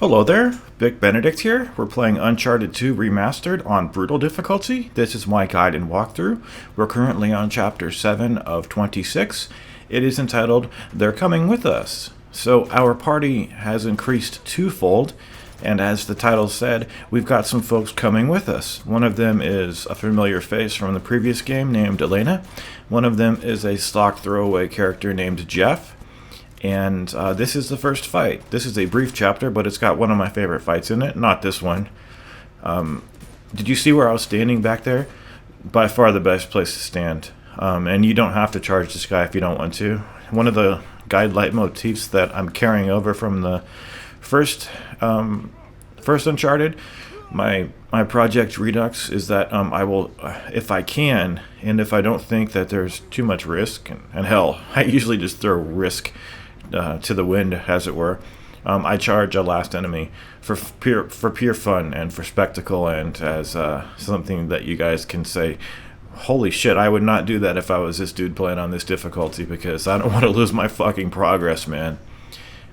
Hello there, Vic Benedict here. We're playing Uncharted 2 Remastered on Brutal difficulty. This is my guide and walkthrough. We're currently on Chapter 7 of 26. It is entitled, They're Coming With Us. So our party has increased twofold, and as the title said, we've got some folks coming with us. One of them is a familiar face from the previous game named Elena. One of them is a stock throwaway character named Jeff. And this is the first fight. This is a brief chapter, but it's got one of my favorite fights in it. Not this one. Did you see where I was standing back there? By far the best place to stand. And you don't have to charge this guy if you don't want to. One of the guide leitmotifs that I'm carrying over from the first Uncharted, my Project Redux, is that I will, if I can, and if I don't think that there's too much risk, and hell, I usually just throw risk to the wind, as it were. I charge a last enemy for pure fun and for spectacle, and as something that you guys can say, holy shit, I would not do that if I was this dude playing on this difficulty, because I don't want to lose my fucking progress, man.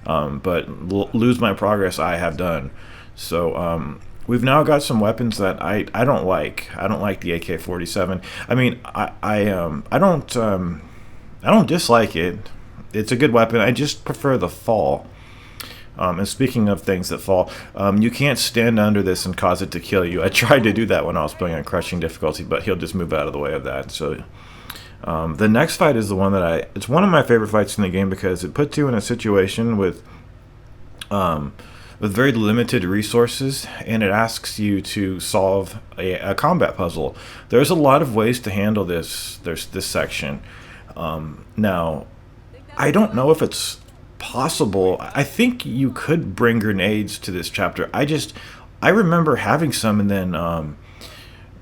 But lose my progress I have done. So we've now got some weapons that I don't like. I don't like the AK-47. I mean, I don't dislike it. It's a good weapon. I just prefer the fall. And speaking of things that fall, you can't stand under this and cause it to kill you. I tried to do that when I was playing on crushing difficulty, but he'll just move out of the way of that. So the next fight is the one that it's one of my favorite fights in the game, because it puts you in a situation with very limited resources, and it asks you to solve a combat puzzle. There's a lot of ways to handle this. There's this section. Now, I don't know if it's possible. I think you could bring grenades to this chapter. I remember having some, and then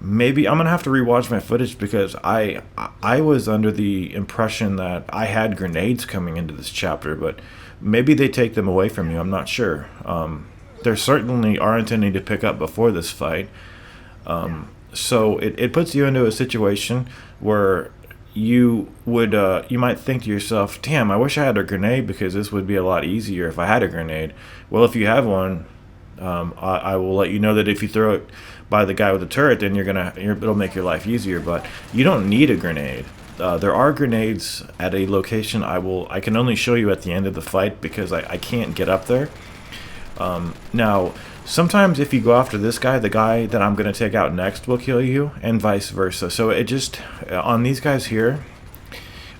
maybe I'm gonna have to rewatch my footage, because I was under the impression that I had grenades coming into this chapter, but maybe they take them away from you. I'm not sure. There certainly aren't any to pick up before this fight. So it puts you into a situation where you might think to yourself, damn, I wish I had a grenade, because this would be a lot easier if I had a grenade. Well, if you have one, I will let you know that if you throw it by the guy with the turret, then it'll make your life easier. But you don't need a grenade. There are grenades at a location I can only show you at the end of the fight, because I can't get up there. Now, sometimes if you go after this guy, the guy that I'm going to take out next will kill you, and vice versa. So it just, on these guys here,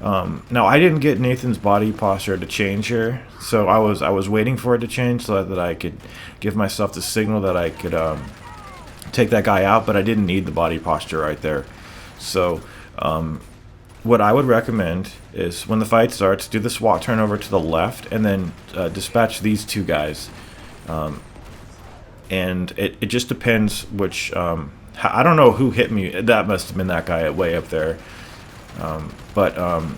now I didn't get Nathan's body posture to change here, so I was waiting for it to change so that I could give myself the signal that I could take that guy out, but I didn't need the body posture right there. So what I would recommend is, when the fight starts, do the SWAT turn over to the left, and then dispatch these two guys. And it just depends which, I don't know who hit me. That must have been that guy way up there. But the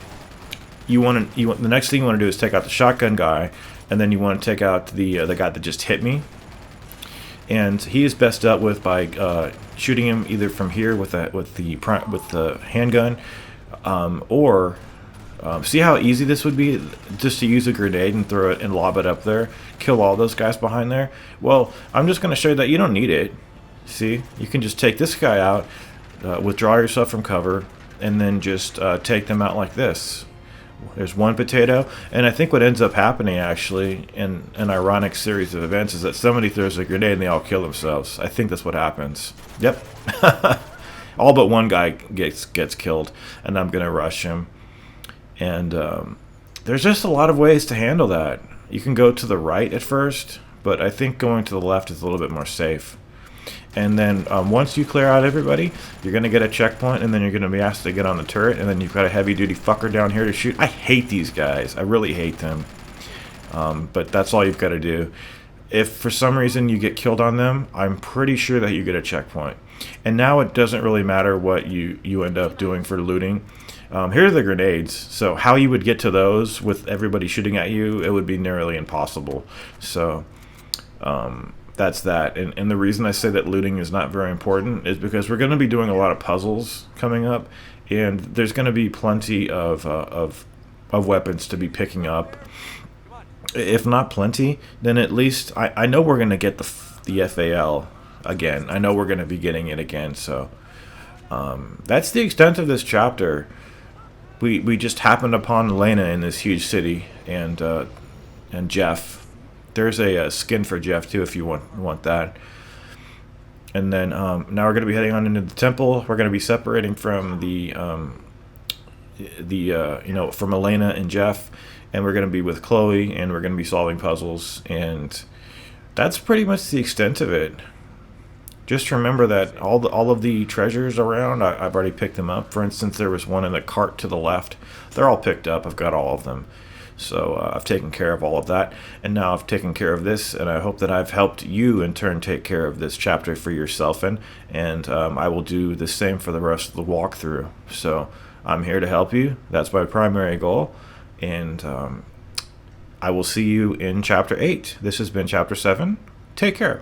next thing you want to do is take out the shotgun guy, and then you want to take out the guy that just hit me. And he is best dealt with by shooting him either from here with the handgun, or see how easy this would be just to use a grenade and throw it and lob it up there, kill all those guys behind there. Well, I'm just going to show you that you don't need it. See, you can just take this guy out, withdraw yourself from cover, and then just take them out like this. There's one potato, and I think what ends up happening, actually, in an ironic series of events, is that somebody throws a grenade and they all kill themselves. I think that's what happens. Yep. All but one guy gets killed, and I'm going to rush him. And there's just a lot of ways to handle that. You can go to the right at first, but I think going to the left is a little bit more safe. And then once you clear out everybody, you're going to get a checkpoint, and then you're going to be asked to get on the turret, and then you've got a heavy-duty fucker down here to shoot. I hate these guys. I really hate them. But that's all you've got to do. If for some reason you get killed on them, I'm pretty sure that you get a checkpoint. And now it doesn't really matter what you end up doing for looting. Here are the grenades. So how you would get to those with everybody shooting at you, it would be nearly impossible. So that's that. And the reason I say that looting is not very important is because we're going to be doing a lot of puzzles coming up, and there's going to be plenty of weapons to be picking up. if not plenty, then at least I know we're going to get the FAL again. I know we're going to be getting it again. So that's the extent of this chapter. We just happened upon Elena in this huge city, and Jeff. There's a skin for Jeff too if you want that. And then now we're going to be heading on into the temple. We're going to be separating from from Elena and Jeff, and we're going to be with Chloe, and we're going to be solving puzzles, and that's pretty much the extent of it. Just remember that all of the treasures around, I've already picked them up. For instance, there was one in the cart to the left. They're all picked up. I've got all of them. So I've taken care of all of that, and now I've taken care of this, and I hope that I've helped you in turn take care of this chapter for yourself, and I will do the same for the rest of the walkthrough. So I'm here to help you. That's my primary goal, and I will see you in Chapter 8. This has been Chapter 7. Take care.